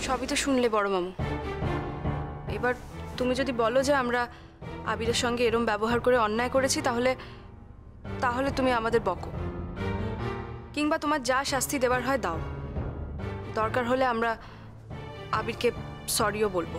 সবই তো শুনলে বড় মামু। এবার তুমি যদি বলো যে আমরা আবিরের সঙ্গে এরম ব্যবহার করে অন্যায় করেছি, তাহলে তাহলে তুমি আমাদের বকো, কিংবা তোমার যা শাস্তি দেওয়ার হয় দাও। দরকার হলে আমরা আবিরকে সরিও বলবো।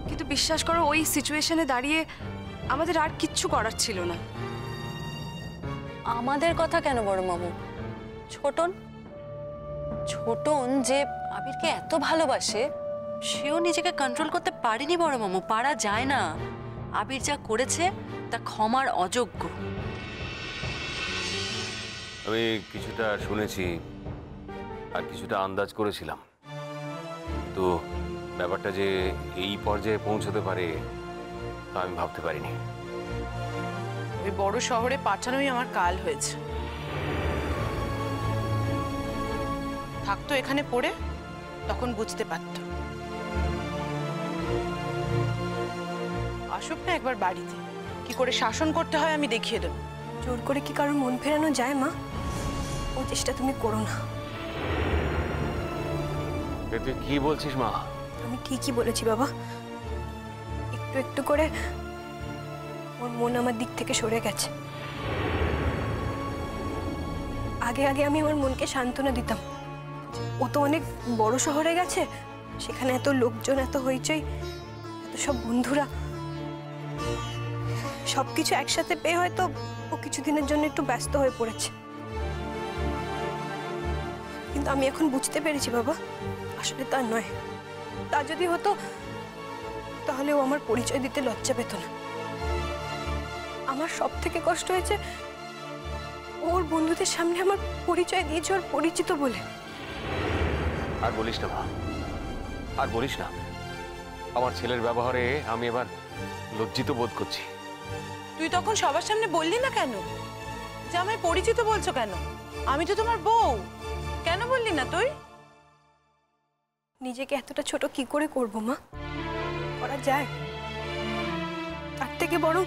কিন্তু বিশ্বাস করো, ওই সিচুয়েশনে দাঁড়িয়ে আমাদের আর কিচ্ছু করার ছিল না। আমাদের কথা কেন বড় মামু? ছোটন ছোটন যে আবিরকে এত ভালোবাসে, সেও নিজেকে কন্ট্রোল করতে পারেনি বড় মামু। পারা যায় না। আবির যা করেছে তা ক্ষমার অযোগ্য। আমি কিছুটা শুনেছি আর কিছুটা আন্দাজ করেছিলাম, তো ব্যাপারটা যে এই পর্যায়ে পৌঁছতে পারে তা আমি ভাবতে পারিনি। ওই বড় শহরে পাঠানোই আমার কাল হয়েছে। থাকতো এখানে পড়ে, তখন বুঝতে পারত। আসুক না একবার বাড়িতে, কি করে শাসন করতে হয় আমি দেখিয়ে দেবো। জোর করে কি কারোর মন ফেরানো যায় মা? ও চেষ্টা তুমি করো না। তুই কি বলছিস মা? আমি ঠিকই বলেছি বাবা। একটু একটু করে ওর মন আমার দিক থেকে সরে গেছে। আগে আগে আমি আমার মনকে সান্ত্বনা দিতাম, ও তো অনেক বড় শহরে গেছে, সেখানে এত লোকজন, এত হইচই, এত সব বন্ধুরা, সবকিছু একসাথে পেয়ে হয়তো ও কিছুদিনের জন্য একটু ব্যস্ত হয়ে পড়েছে। কিন্তু আমি এখন বুঝতে পেরেছি বাবা, আসলে তা নয়। তা যদি হতো তাহলে ও আমার পরিচয় দিতে লজ্জা পেত না। আমার সব থেকে কষ্ট হয়েছে ওর বন্ধুদের সামনে আমার পরিচয় দিয়েছে ওর পরিচিত বলে। আর বলিস না মা, আর বলিস না। আমার ছেলের ব্যবহারে আমি এবার লজ্জিত বোধ করছি। তুই তখন সবার সামনে বললি না কেন যে আমায় পরিচিত বলছো কেন? আমি তো তোমার বউ। কেন বললি না তুই? নিজেকে এতটা ছোট কি করে করব মা? করা যায়? তার থেকে বরং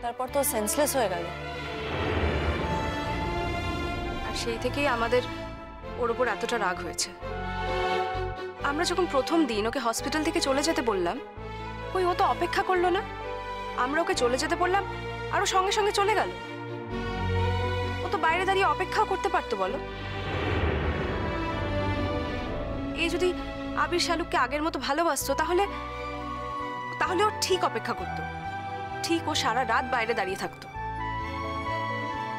তারপর তো সেন্সলেস হয়ে গেল। আর সেই থেকেই আমাদের ওর ওপর এতটা রাগ হয়েছে। আমরা যখন প্রথম দিন ওকে হসপিটাল থেকে চলে যেতে বললাম, ওই ও তো অপেক্ষা করলো না। আমরা ওকে চলে যেতে বললাম আর ও সঙ্গে সঙ্গে চলে গেল। ও তো বাইরে দাঁড়িয়ে অপেক্ষাও করতে পারতো বলো। এই যদি আবির শালুককে আগের মতো ভালোবাসতো, তাহলে ও ঠিক অপেক্ষা করতো, ঠিক ও সারা রাত বাইরে দাঁড়িয়ে থাকতো।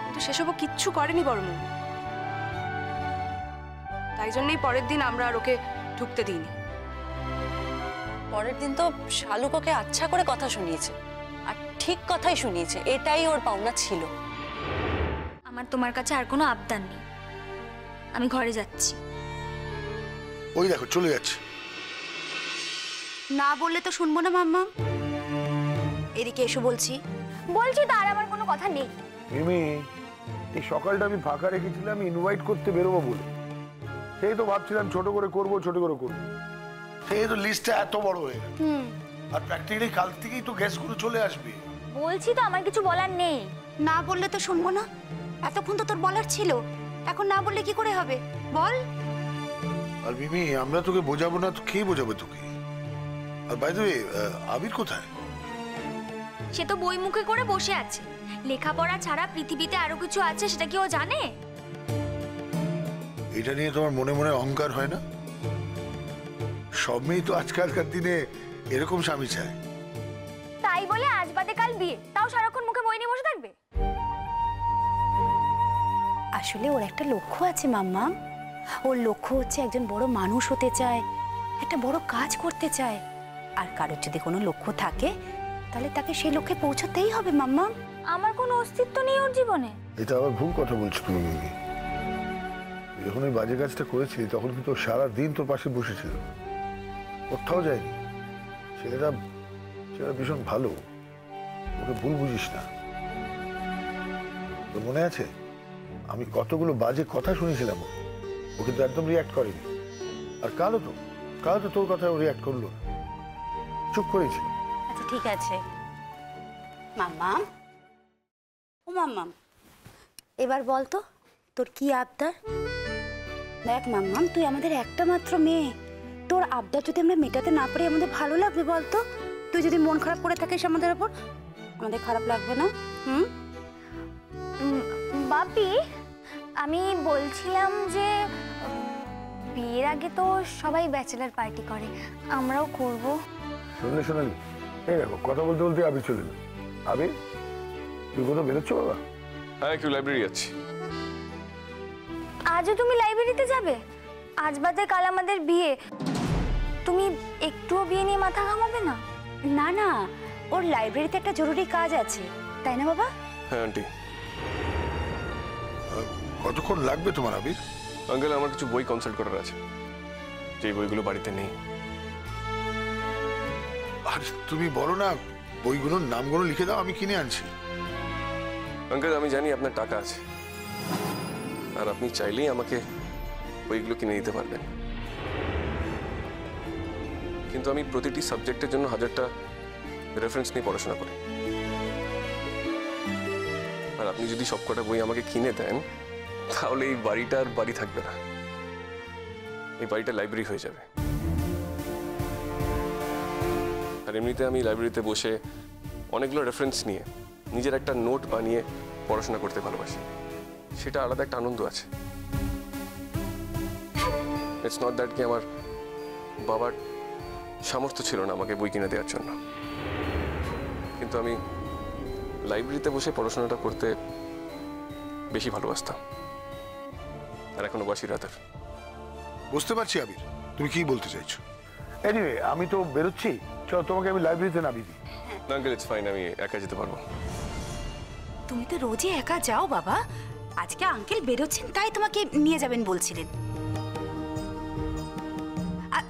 কিন্তু সেসবও কিচ্ছু করেনি বড় মামু। তাই জন্যই পরের দিন আমরা আর ওকে ঢুকতে দিইনি। পরের দিন তো শালুক ওকে আচ্ছা করে কথা শুনিয়েছে, আর ঠিক কথাই শুনিয়েছে। এটাই ওর পাওনা ছিল। আমার তোমার কাছে আর কোনো আবদার নেই, আমি ঘরে যাচ্ছি। ওই দেখো চলে যাচ্ছে। না বললে তো শুনবো না মাম্মা। এদিকে এসো বলছি। তো আর আমার কোনো কথা নেই। মিমি, এই সকালটা আমি ফাঁকা রেখেছিলাম ইনভাইট করতে বেরোবো বলে। সেই তো ভাবছিলাম ছোট করে করবো। সেই তো লিস্টটা এত বড় হয়ে গেল। আর প্র্যাকটিক্যালি কাল থেকেই তো গ্যাসগুলো চলে আসবে। বলছি তো আমার কিছু বলার নেই। না বললে তো শুনবো না। এতক্ষণ তো তোর বলার ছিল, এখন না বললে কি করে হবে বল। আর মিমি, আমরা তোকে বোঝাবো না তো কে বোঝাবে তোকে? আর বাই দ্য ওয়ে, আবির কোথায়? সে তো বই মুখে করে বসে আছে। লেখাপড়া ছাড়া পৃথিবীতে আরো কিছু আছে, সেটা কি ও জানে? এটা নিয়ে তোমার মনে মনে অহংকার হয় না? সব মেয়েই তো আজকালকার দিনে এরকম স্বামী চায়। তাই বলে আজ বাদে কাল বিয়ে, তাও সারাক্ষণ মুখে বই নিয়ে বসে থাকবে? আসলে ওর একটা লক্ষ্য আছে মাম্মা। ওর লক্ষ্য হচ্ছে একজন বড় মানুষ হতে চায়, একটা বড় কাজ করতে চায়। আর কারোর যদি কোনো লক্ষ্য থাকে তাহলে তাকে সেই লক্ষ্যে পৌঁছতেই হবে মাম্মা। আমার কোনো অস্তিত্ব নেই ওর জীবনে। এটা আবার ভুল কথা বলছো তুমি মিমি। যখন এই বাজে কাজটা করেছিলি তখন কিন্তু সারা দিন তোর পাশে বসেছিল, কোথাও যায়নি। ছেলেটা ভীষণ ভালো, ওকে ভুল বুঝিস না। তোর মনে আছে আমি কতগুলো বাজে কথা শুনেছিলাম, ও কিন্তু একদম রিয়াক্ট করেনি। আর কালও তো তোর কথায় ও রিয়াক্ট করলো, চুপ করেছিল। আচ্ছা ঠিক আছে মাম্মা। ও মাম্মা, এবার বল তো তোর কি আবদার? দেখ মাম্মাম, তুই আমাদের একটা মাত্র মেয়ে, তোর আবদার যদি আমরা মেটাতে না পারি আমাদের ভালো লাগবে বলতো? তুই যদি মন খারাপ করে থাকিস আমাদের ওপর, আমাদের খারাপ লাগবে না? বাপি, আমি বলছিলাম যে বিয়ের আগে তো সবাই ব্যাচেলার পার্টি করে, আমরাও করব। শুনলে শোনালি? এই দেখো, কথা বলতে বলতে আবির চলে এলো। আবির, তুই কোথাও বেরোচ্ছ বাবা? হ্যাঁ, একটু লাইব্রেরি যাচ্ছি। আজও তুমি লাইব্রেরিতে যাবে? আজ বাদে কাল আমাদের বিয়ে, তুমি একটুও বিয়ে নিয়ে মাথা ঘামাবে না? না না, ওর লাইব্রেরিতে একটা জরুরি কাজ আছে, তাই না বাবা? হ্যাঁ আন্টি। কতক্ষণ লাগবে তোমার আবির? আঙ্কেল, আমার কিছু বই কনসাল্ট করার আছে, যে বইগুলো বাড়িতে নেই। আর তুমি বলো না, বইগুলোর নামগুলো লিখে দাও, আমি কিনে আনছি। আঙ্কেল, আমি জানি আপনার টাকা আছে, আর আপনি চাইলেই আমাকে বইগুলো কিনে দিতে পারবেন, কিন্তু আমি প্রতিটি সাবজেক্টের জন্য 1000টা রেফারেন্স নিয়ে পড়াশোনা করি। আর আপনি যদি সবকটা বই আমাকে কিনে দেন, তাহলে এই বাড়িটা আর বাড়ি থাকবে না, এই বাড়িটা লাইব্রেরি হয়ে যাবে। আর এমনিতে আমি লাইব্রেরিতে বসে অনেকগুলো রেফারেন্স নিয়ে নিজের একটা নোট বানিয়ে পড়াশোনা করতে ভালোবাসি, সেটা আলাদা একটা আনন্দ আছে। ইটস নট দ্যাট কি আমার বাবার সামর্থ্য ছিল না আমাকে বই কিনে দেওয়ার জন্য, কিন্তু আমি লাইব্রেরিতে বসে পড়াশোনাটা করতে বেশি ভালোবাসতাম, আর এখনো বাসি রাতের। বুঝতে পারছি আবির, তুমি কি বলতে চাইছো। এনিওয়ে, আমি তো বেরোচ্ছি, চলো তোমাকে আমি লাইব্রেরিতে নামিয়ে দিই। আঙ্কেল, ইটস ফাইন, আমি একা যেতে পারবো। তুমি তো রোজই একা যাও বাবা, আজকে আঙ্কেল বেরোচ্ছেন তাই তোমাকে নিয়ে যাবেন বলছিলেন।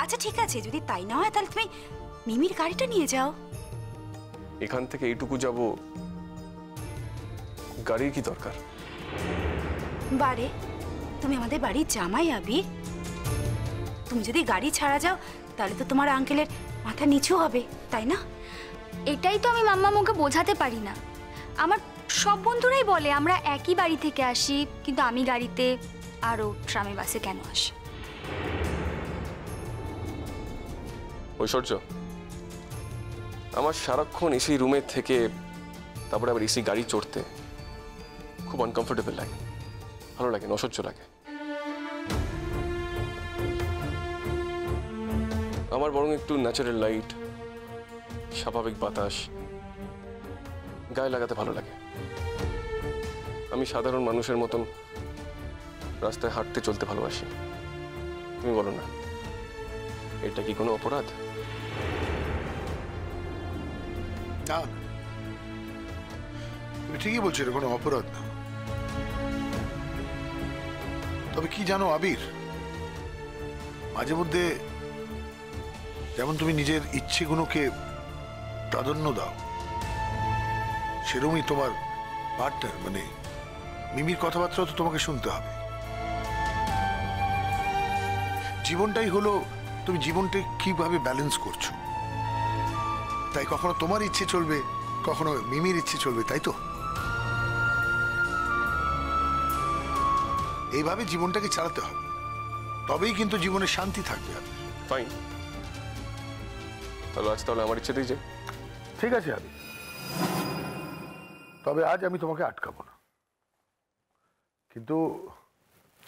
আচ্ছা ঠিক আছে, যদি তাই না হয় তাহলে তুমি মিমির গাড়িটা নিয়ে যাও। এখান থেকে এইটুকু যাব, গাড়ির কি দরকার? বারে, তুমি আমাদের বাড়ির জামাই আবির, তুমি যদি গাড়ি ছাড়া যাও তাহলে তো তোমার আঙ্কেলের মাথা নিচু হবে, তাই না? এটাই তো আমি মাম্মাকে বোঝাতে পারি না। আমার সব বন্ধুরাই বলে আমরা একই বাড়ি থেকে আসি, কিন্তু আমি গাড়িতে আর ও ট্রামে বাসে কেন আসে? ঐশ্বর্য, আমার সারাক্ষণ এসি রুমে থেকে তারপরে আবার এসি গাড়ি চড়তে খুব আনকমফোর্টেবল লাগে, ভালো লাগে না, অসহ্য লাগে। আমার বরং একটু ন্যাচারাল লাইট, স্বাভাবিক বাতাস গায়ে লাগাতে ভালো লাগে। আমি সাধারণ মানুষের মতন রাস্তায় হাঁটতে চলতে ভালোবাসি। তুমি বলো না, এটা কি কোনো অপরাধ? না, তুমি ঠিকই বলছো, এটা কোনো অপরাধ না। তবে কি জানো আবির, মাঝে মধ্যে যেমন তুমি নিজের ইচ্ছেগুলোকে প্রাধান্য দাও, সেরকমই তোমার পার্টনার মানে মিমির কথাবার্তাও তো তোমাকে শুনতে হবে। জীবনটাই হলো তুমি জীবনটা কিভাবে ব্যালেন্স করছো, তাই কখনো তোমার ইচ্ছে চলবে, কখনো মিমির ইচ্ছে চলবে, তাই তো? এইভাবে জীবনটাকে চালাতে হবে, তবেই কিন্তু জীবনে শান্তি থাকবে। ফাইন, তাহলে আজ তাহলে আমার ইচ্ছেতেই যে। ঠিক আছে আবি, তবে আজ আমি তোমাকে আটকাবো না, কিন্তু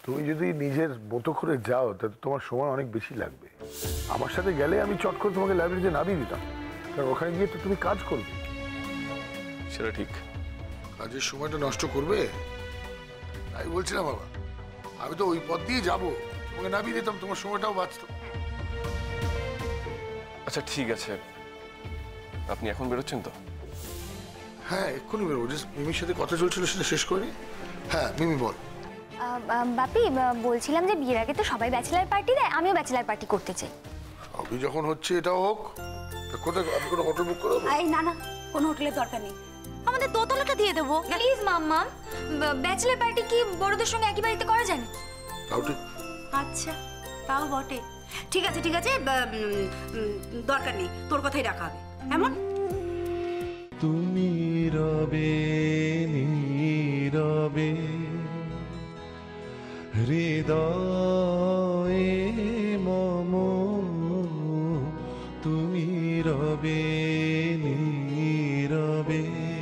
তুমি যদি নিজের মতো করে যাও তাহলে তোমার সময় অনেক বেশি লাগবে। আমার সাথে গেলে আমি চট করে তোমাকে লাইব্রেরিতে নামিয়ে দিতাম, কারণ ওখানে গিয়ে তো তুমি কাজ করবে। সেটা ঠিক, কাজের সময়টা নষ্ট করবে তাই বলছিলাম বাবা, আমি তো ওই পথ দিয়ে যাবো, তোমাকে নামিয়ে দিতাম, তোমার সময়টাও বাঁচত। আচ্ছা ঠিক আছে, আপনি এখন বেরোচ্ছেন তো? হ্যাঁ, এক্ষুনি বেরোবো, মিমির সাথে কথা চলছিল সেটা শেষ করি। হ্যাঁ মিমি বল। বাপি, বলছিলাম যে বিয়ের আগে তো সবাই ব্যাচেলার পার্টি দেয়, আমিও ব্যাচেলার পার্টি করতে চাই। সবই যখন হচ্ছে এটাও হোক। কোথায়, আমি কোনো হোটেল বুক করবো? এই না না, কোনো হোটেলের দরকার নেই, আমাদের দোতলাটা দিয়ে দেবো। প্লিজ মাম্মা, ব্যাচেলার পার্টি কি বড়দের সঙ্গে একই বাড়িতে করা যায় না? তাও ঠিক। আচ্ছা, তাও বটে। ঠিক আছে ঠিক আছে, দরকার নেই, তোর কথাই রাখা হবে। এমন তুমি রবে নীরবে হৃদয় রবে